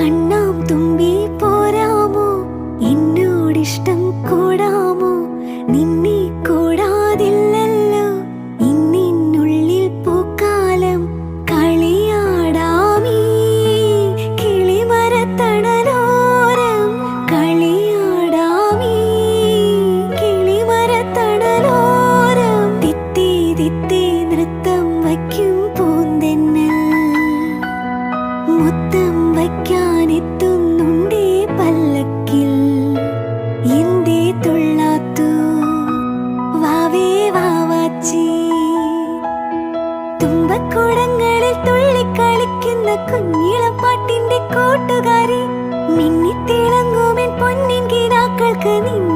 കണ്ണാം തുമ്പി പോരാമോ, എന്നോടിഷ്ടം കൂടാമോ, നിന്നെ കൂടാതില്ലല്ലോ ഇന്നിനുള്ളിൽ പൂക്കാലം. കളിയാടാമീ കിളിമരത്തണലോരം, കളിയാടാമീ കിളിമരത്തണലോരം. തിത്തി തിത്തി നൃത്തം വയ്ക്കും പൂന്തെന്നൽ, മുത്തം വയ്ക്കാനെത്തുന്നുണ്ടേ പല്ലക്കിൽ. എന്തേ തുള്ളാത്തു വാവേ വാവാച്ചി, തുമ്പക്കുടങ്ങളിൽ തുള്ളിക്കളിക്കുന്ന കുഞ്ഞിളപ്പാട്ടിന്റെ കൂട്ടുകാരി. മിന്നിത്തിളങ്ങുമെൻ പൊന്നിൻ കിനാക്കൾക്ക് നിന്നെ